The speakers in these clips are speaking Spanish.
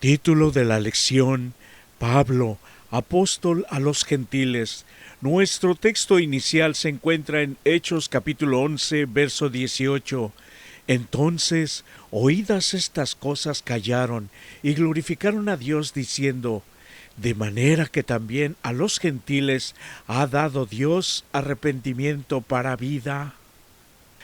Título de la lección: Pablo, apóstol a los gentiles. Nuestro texto inicial se encuentra en Hechos capítulo 11, verso 18. Entonces, oídas estas cosas, callaron y glorificaron a Dios diciendo: de manera que también a los gentiles ha dado Dios arrepentimiento para vida.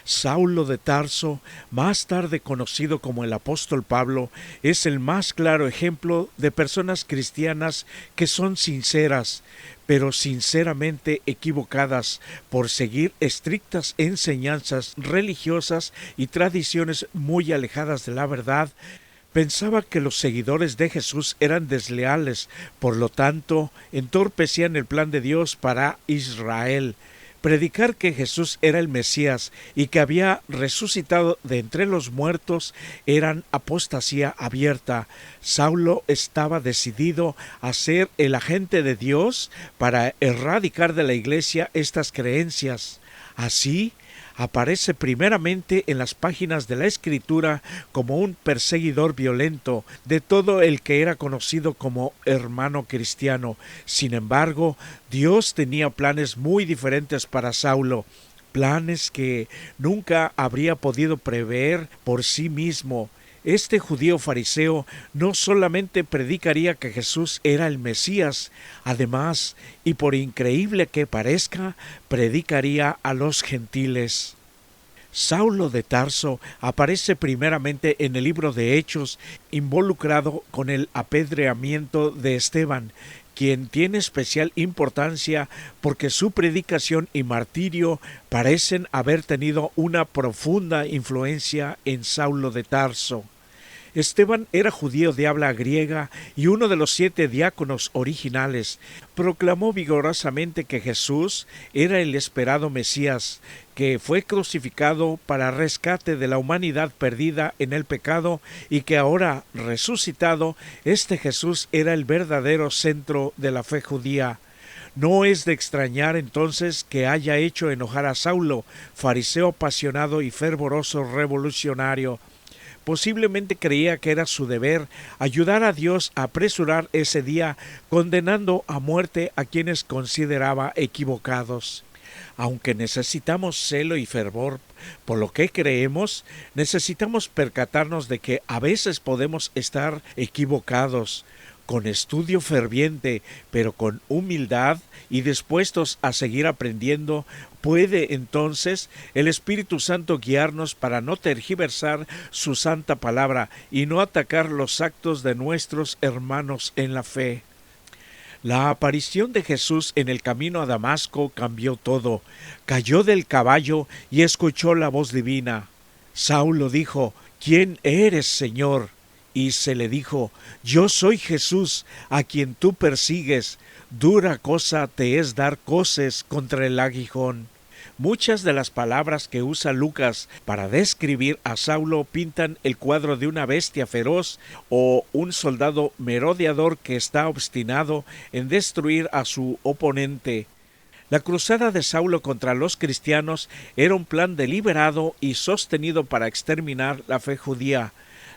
Saulo de Tarso, más tarde conocido como el apóstol Pablo, es el más claro ejemplo de personas cristianas que son sinceras, pero sinceramente equivocadas por seguir estrictas enseñanzas religiosas y tradiciones muy alejadas de la verdad. Pensaba que los seguidores de Jesús eran desleales, por lo tanto, entorpecían el plan de Dios para Israel. Predicar que Jesús era el Mesías y que había resucitado de entre los muertos eran apostasía abierta. Saulo estaba decidido a ser el agente de Dios para erradicar de la iglesia estas creencias. Así, aparece primeramente en las páginas de la Escritura como un perseguidor violento de todo el que era conocido como hermano cristiano. Sin embargo, Dios tenía planes muy diferentes para Saulo, planes que nunca habría podido prever por sí mismo. Este judío fariseo no solamente predicaría que Jesús era el Mesías, además, y por increíble que parezca, predicaría a los gentiles. Saulo de Tarso aparece primeramente en el libro de Hechos, involucrado con el apedreamiento de Esteban, quien tiene especial importancia porque su predicación y martirio parecen haber tenido una profunda influencia en Saulo de Tarso. Esteban era judío de habla griega y uno de los 7 diáconos originales. Proclamó vigorosamente que Jesús era el esperado Mesías, que fue crucificado para rescate de la humanidad perdida en el pecado y que ahora, resucitado, este Jesús era el verdadero centro de la fe judía. No es de extrañar entonces que haya hecho enojar a Saulo, fariseo apasionado y fervoroso revolucionario. Posiblemente creía que era su deber ayudar a Dios a apresurar ese día, condenando a muerte a quienes consideraba equivocados. Aunque necesitamos celo y fervor por lo que creemos, necesitamos percatarnos de que a veces podemos estar equivocados. Con estudio ferviente, pero con humildad y dispuestos a seguir aprendiendo, puede entonces el Espíritu Santo guiarnos para no tergiversar su santa palabra y no atacar los actos de nuestros hermanos en la fe. La aparición de Jesús en el camino a Damasco cambió todo. Cayó del caballo y escuchó la voz divina. Saulo dijo: ¿Quién eres, Señor? Y se le dijo: yo soy Jesús, a quien tú persigues. Dura cosa te es dar coces contra el aguijón. Muchas de las palabras que usa Lucas para describir a Saulo pintan el cuadro de una bestia feroz o un soldado merodeador que está obstinado en destruir a su oponente. La cruzada de Saulo contra los cristianos era un plan deliberado y sostenido para exterminar la fe judía.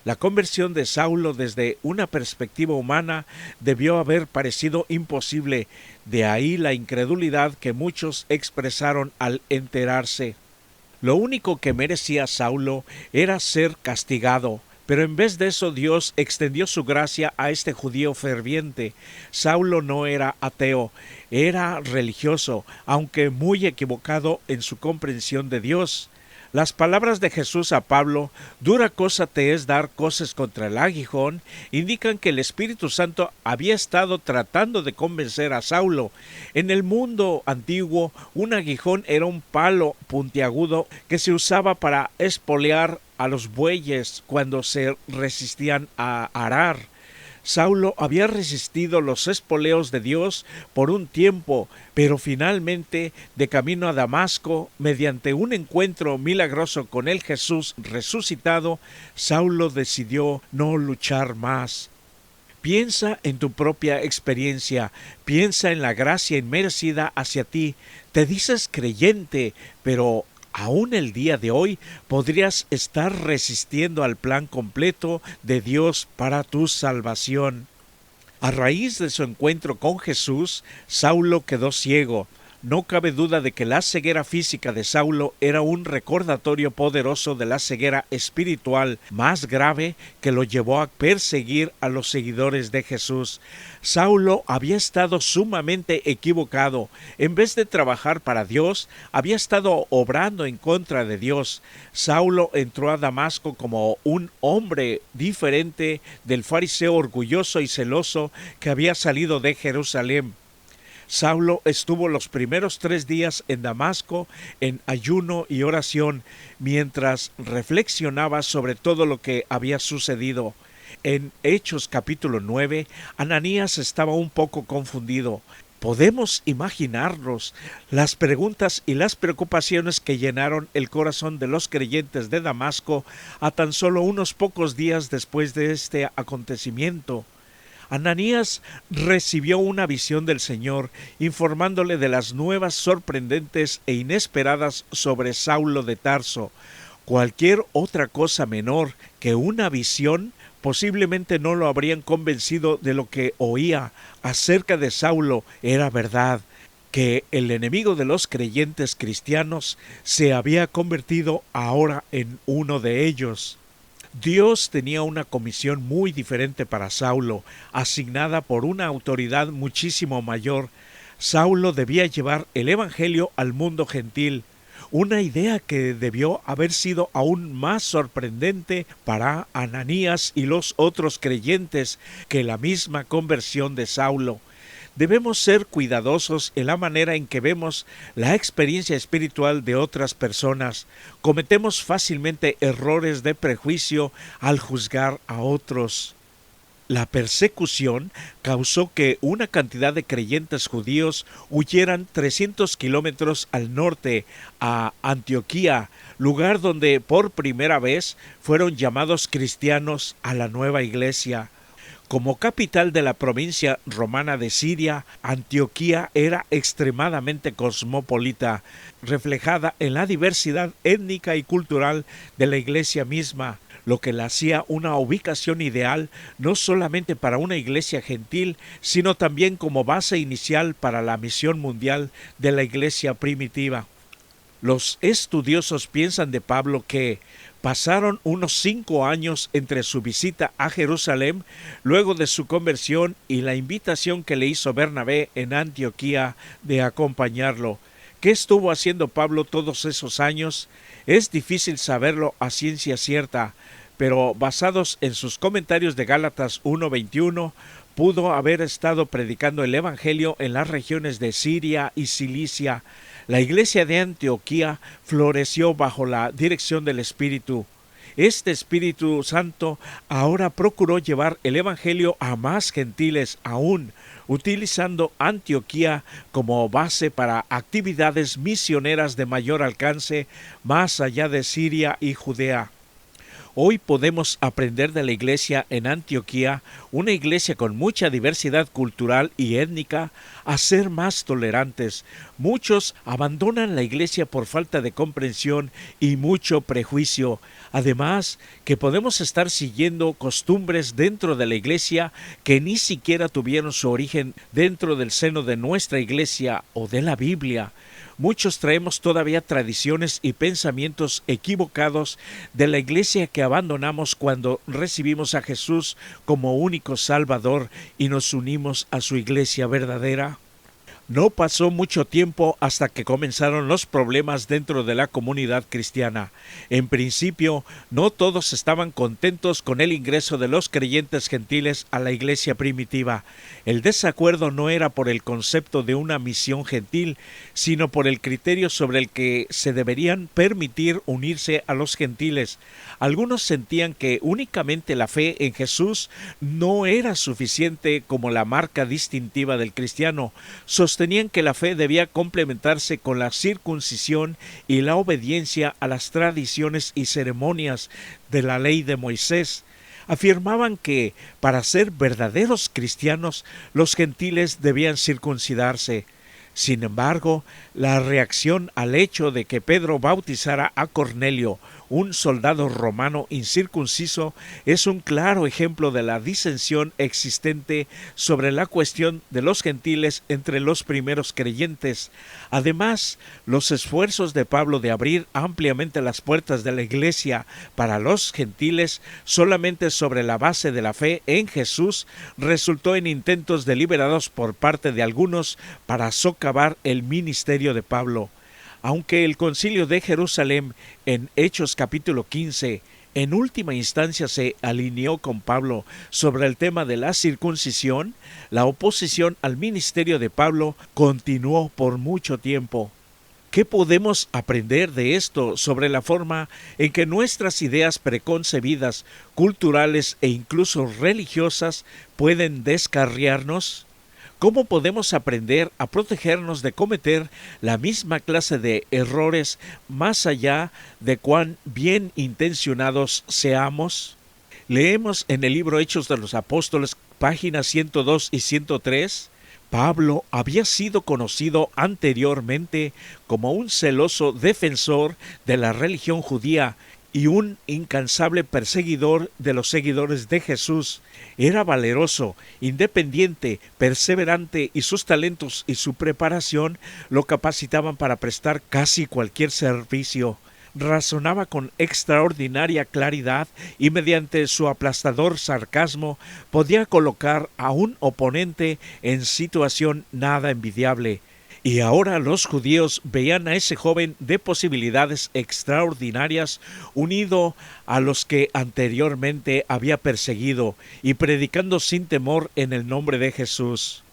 La conversión de Saulo desde una perspectiva humana debió haber parecido imposible, de ahí la incredulidad que muchos expresaron al enterarse. Lo único que merecía Saulo era ser castigado, pero en vez de eso Dios extendió su gracia a este judío ferviente. Saulo no era ateo, era religioso, aunque muy equivocado en su comprensión de Dios. Las palabras de Jesús a Pablo: dura cosa te es dar coces contra el aguijón, indican que el Espíritu Santo había estado tratando de convencer a Saulo. En el mundo antiguo, un aguijón era un palo puntiagudo que se usaba para espolear a los bueyes cuando se resistían a arar. Saulo había resistido los espoleos de Dios por un tiempo, pero finalmente, de camino a Damasco, mediante un encuentro milagroso con el Jesús resucitado, Saulo decidió no luchar más. Piensa en tu propia experiencia, piensa en la gracia inmerecida hacia ti. Te dices creyente, pero Aún el día de hoy podrías estar resistiendo al plan completo de Dios para tu salvación. A raíz de su encuentro con Jesús, Saulo quedó ciego. No cabe duda de que la ceguera física de Saulo era un recordatorio poderoso de la ceguera espiritual más grave que lo llevó a perseguir a los seguidores de Jesús. Saulo había estado sumamente equivocado. En vez de trabajar para Dios, había estado obrando en contra de Dios. Saulo entró a Damasco como un hombre diferente del fariseo orgulloso y celoso que había salido de Jerusalén. Saulo estuvo los primeros 3 días en Damasco en ayuno y oración mientras reflexionaba sobre todo lo que había sucedido. En Hechos capítulo 9, Ananías estaba un poco confundido. Podemos imaginarnos las preguntas y las preocupaciones que llenaron el corazón de los creyentes de Damasco a tan solo unos pocos días después de este acontecimiento. Ananías recibió una visión del Señor, informándole de las nuevas sorprendentes e inesperadas sobre Saulo de Tarso. Cualquier otra cosa menor que una visión posiblemente no lo habrían convencido de lo que oía acerca de Saulo era verdad, que el enemigo de los creyentes cristianos se había convertido ahora en uno de ellos. Dios tenía una comisión muy diferente para Saulo, asignada por una autoridad muchísimo mayor. Saulo debía llevar el Evangelio al mundo gentil, una idea que debió haber sido aún más sorprendente para Ananías y los otros creyentes que la misma conversión de Saulo. Debemos ser cuidadosos en la manera en que vemos la experiencia espiritual de otras personas. Cometemos fácilmente errores de prejuicio al juzgar a otros. La persecución causó que una cantidad de creyentes judíos huyeran 300 kilómetros al norte a Antioquía, lugar donde por primera vez fueron llamados cristianos a la nueva iglesia. Como capital de la provincia romana de Siria, Antioquía era extremadamente cosmopolita, reflejada en la diversidad étnica y cultural de la iglesia misma, lo que la hacía una ubicación ideal no solamente para una iglesia gentil, sino también como base inicial para la misión mundial de la iglesia primitiva. Los estudiosos piensan de Pablo que pasaron unos 5 años entre su visita a Jerusalén, luego de su conversión y la invitación que le hizo Bernabé en Antioquía de acompañarlo. ¿Qué estuvo haciendo Pablo todos esos años? Es difícil saberlo a ciencia cierta, pero basados en sus comentarios de Gálatas 1:21, pudo haber estado predicando el Evangelio en las regiones de Siria y Cilicia. La iglesia de Antioquía floreció bajo la dirección del Espíritu. Este Espíritu Santo ahora procuró llevar el Evangelio a más gentiles aún, utilizando Antioquía como base para actividades misioneras de mayor alcance más allá de Siria y Judea. Hoy podemos aprender de la iglesia en Antioquía, una iglesia con mucha diversidad cultural y étnica, a ser más tolerantes. Muchos abandonan la iglesia por falta de comprensión y mucho prejuicio. Además, que podemos estar siguiendo costumbres dentro de la iglesia que ni siquiera tuvieron su origen dentro del seno de nuestra iglesia o de la Biblia. Muchos traemos todavía tradiciones y pensamientos equivocados de la iglesia que abandonamos cuando recibimos a Jesús como único Salvador y nos unimos a su iglesia verdadera. No pasó mucho tiempo hasta que comenzaron los problemas dentro de la comunidad cristiana. En principio, no todos estaban contentos con el ingreso de los creyentes gentiles a la iglesia primitiva. El desacuerdo no era por el concepto de una misión gentil, sino por el criterio sobre el que se deberían permitir unirse a los gentiles. Algunos sentían que únicamente la fe en Jesús no era suficiente como la marca distintiva del cristiano. Sostenían que la fe debía complementarse con la circuncisión y la obediencia a las tradiciones y ceremonias de la ley de Moisés. Afirmaban que para ser verdaderos cristianos los gentiles debían circuncidarse. Sin embargo, la reacción al hecho de que Pedro bautizara a Cornelio, un soldado romano incircunciso, es un claro ejemplo de la disensión existente sobre la cuestión de los gentiles entre los primeros creyentes. Además, los esfuerzos de Pablo de abrir ampliamente las puertas de la iglesia para los gentiles solamente sobre la base de la fe en Jesús resultó en intentos deliberados por parte de algunos para socavar el ministerio de Pablo. Aunque el Concilio de Jerusalén en Hechos capítulo 15 en última instancia se alineó con Pablo sobre el tema de la circuncisión, la oposición al ministerio de Pablo continuó por mucho tiempo. ¿Qué podemos aprender de esto sobre la forma en que nuestras ideas preconcebidas, culturales e incluso religiosas pueden descarriarnos? ¿Cómo podemos aprender a protegernos de cometer la misma clase de errores más allá de cuán bien intencionados seamos? Leemos en el libro Hechos de los Apóstoles, páginas 102 y 103, Pablo había sido conocido anteriormente como un celoso defensor de la religión judía y un incansable perseguidor de los seguidores de Jesús. Era valeroso, independiente, perseverante y sus talentos y su preparación lo capacitaban para prestar casi cualquier servicio. Razonaba con extraordinaria claridad y mediante su aplastador sarcasmo podía colocar a un oponente en situación nada envidiable. Y ahora los judíos veían a ese joven de posibilidades extraordinarias unido a los que anteriormente había perseguido y predicando sin temor en el nombre de Jesús.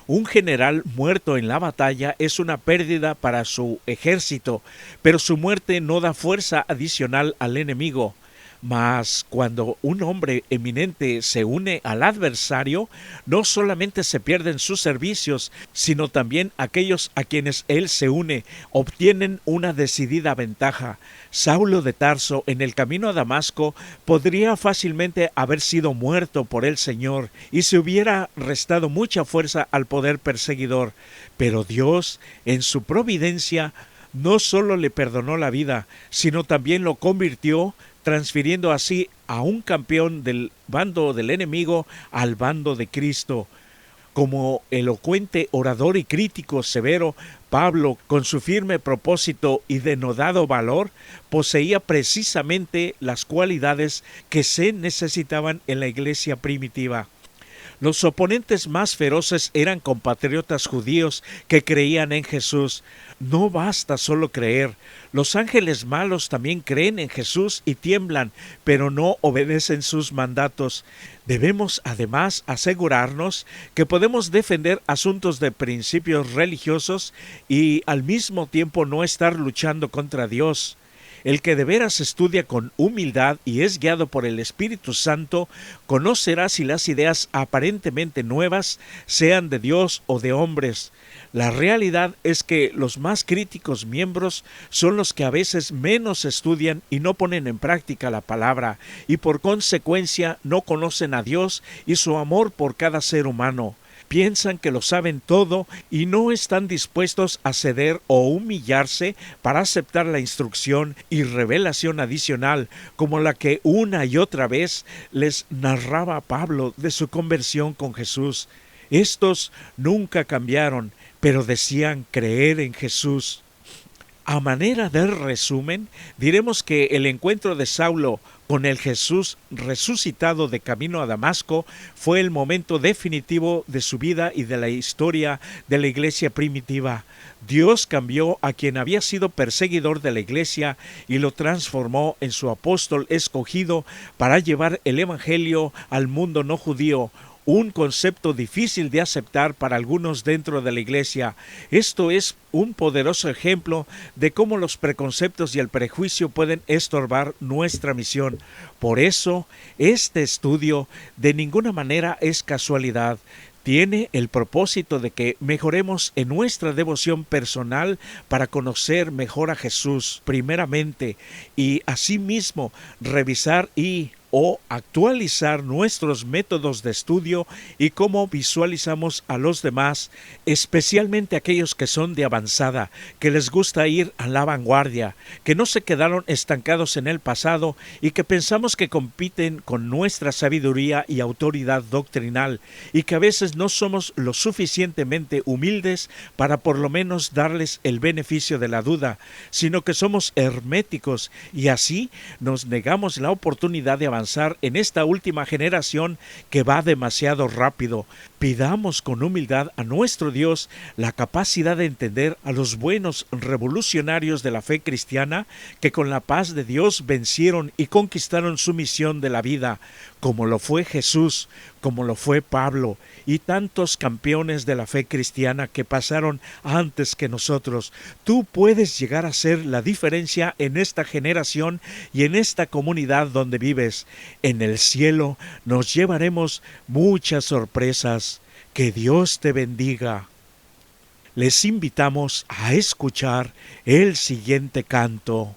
Un general muerto en la batalla es una pérdida para su ejército, pero su muerte no da fuerza adicional al enemigo. Mas cuando un hombre eminente se une al adversario, no solamente se pierden sus servicios, sino también aquellos a quienes él se une obtienen una decidida ventaja. Saulo de Tarso, en el camino a Damasco, podría fácilmente haber sido muerto por el Señor y se hubiera restado mucha fuerza al poder perseguidor. Pero Dios, en su providencia, no solo le perdonó la vida, sino también lo convirtió, transfiriendo así a un campeón del bando del enemigo al bando de Cristo. Como elocuente orador y crítico severo, Pablo, con su firme propósito y denodado valor, poseía precisamente las cualidades que se necesitaban en la iglesia primitiva. Los oponentes más feroces eran compatriotas judíos que creían en Jesús. No basta solo creer. Los ángeles malos también creen en Jesús y tiemblan, pero no obedecen sus mandatos. Debemos además asegurarnos que podemos defender asuntos de principios religiosos y al mismo tiempo no estar luchando contra Dios. El que de veras estudia con humildad y es guiado por el Espíritu Santo, conocerá si las ideas aparentemente nuevas sean de Dios o de hombres. La realidad es que los más críticos miembros son los que a veces menos estudian y no ponen en práctica la palabra, y por consecuencia no conocen a Dios y su amor por cada ser humano. Piensan que lo saben todo y no están dispuestos a ceder o humillarse para aceptar la instrucción y revelación adicional, como la que una y otra vez les narraba Pablo de su conversión con Jesús. Estos nunca cambiaron, pero decían creer en Jesús. A manera de resumen, diremos que el encuentro de Saulo con el Jesús resucitado de camino a Damasco fue el momento definitivo de su vida y de la historia de la iglesia primitiva. Dios cambió a quien había sido perseguidor de la iglesia y lo transformó en su apóstol escogido para llevar el evangelio al mundo no judío. Un concepto difícil de aceptar para algunos dentro de la iglesia. Esto es un poderoso ejemplo de cómo los preconceptos y el prejuicio pueden estorbar nuestra misión. Por eso, este estudio de ninguna manera es casualidad. Tiene el propósito de que mejoremos en nuestra devoción personal para conocer mejor a Jesús primeramente y asimismo revisar y o actualizar nuestros métodos de estudio y cómo visualizamos a los demás, especialmente aquellos que son de avanzada, que les gusta ir a la vanguardia, que no se quedaron estancados en el pasado y que pensamos que compiten con nuestra sabiduría y autoridad doctrinal, y que a veces no somos lo suficientemente humildes para por lo menos darles el beneficio de la duda, sino que somos herméticos y así nos negamos la oportunidad de avanzar en esta última generación que va demasiado rápido. Pidamos con humildad a nuestro Dios la capacidad de entender a los buenos revolucionarios de la fe cristiana que con la paz de Dios vencieron y conquistaron su misión de la vida, como lo fue Jesús, como lo fue Pablo y tantos campeones de la fe cristiana que pasaron antes que nosotros. Tú puedes llegar a ser la diferencia en esta generación y en esta comunidad donde vives. En el cielo nos llevaremos muchas sorpresas. Que Dios te bendiga. Les invitamos a escuchar el siguiente canto.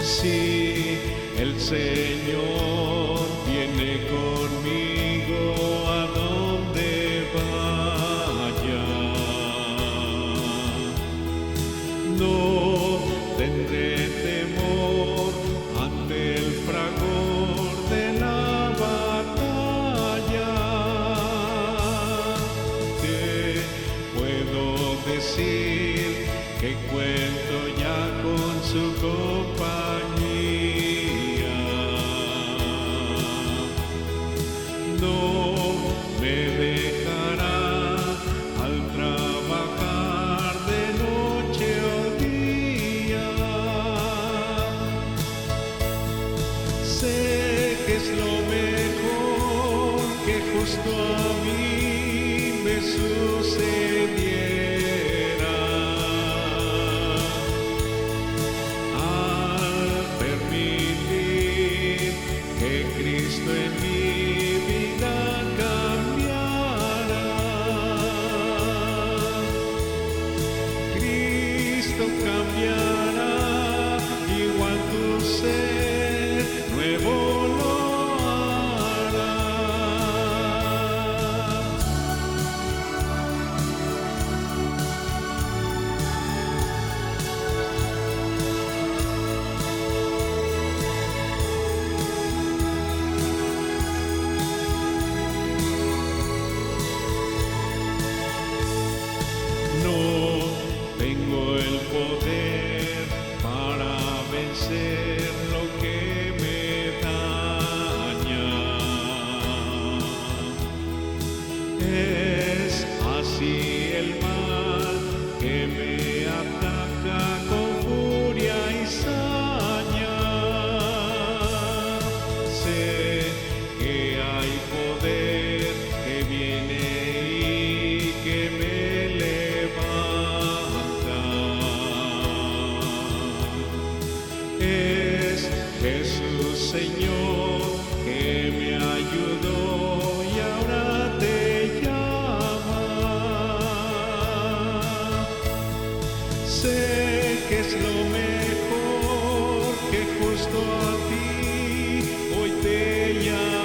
Si el Señor viene conmigo a donde vaya, no tendré temor ante el fragor de la batalla. Te puedo decir que cuento ya con su compañía. No me dejará al trabajar de noche o día. Sé que es lo mejor que justo a mí me sucediera. Cristo en mi vida cambiará. Cristo cambiará, igual tu ser nuevo lo hará. No tengo el poder para vencer lo que me daña. Es así el mal que me ataca con furia y saña. Sé que hay poder que viene y que me levanta. Es Jesús, Señor, que me ayudó y ahora te llama. Sé que es lo mejor que justo a ti hoy te llama.